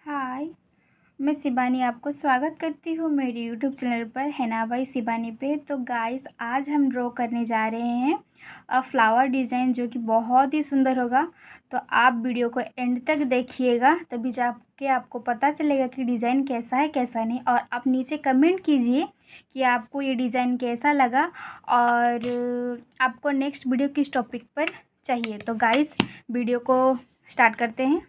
हाय, मैं शिबानी आपको स्वागत करती हूँ मेरे यूट्यूब चैनल पर हैना बाई शिबानी पे। तो गाइस, आज हम ड्रॉ करने जा रहे हैं फ्लावर डिज़ाइन जो कि बहुत ही सुंदर होगा। तो आप वीडियो को एंड तक देखिएगा, तभी जाके आपको पता चलेगा कि डिज़ाइन कैसा है कैसा नहीं। और आप नीचे कमेंट कीजिए कि आपको ये डिज़ाइन कैसा लगा और आपको नेक्स्ट वीडियो किस टॉपिक पर चाहिए। तो गाइस, वीडियो को स्टार्ट करते हैं।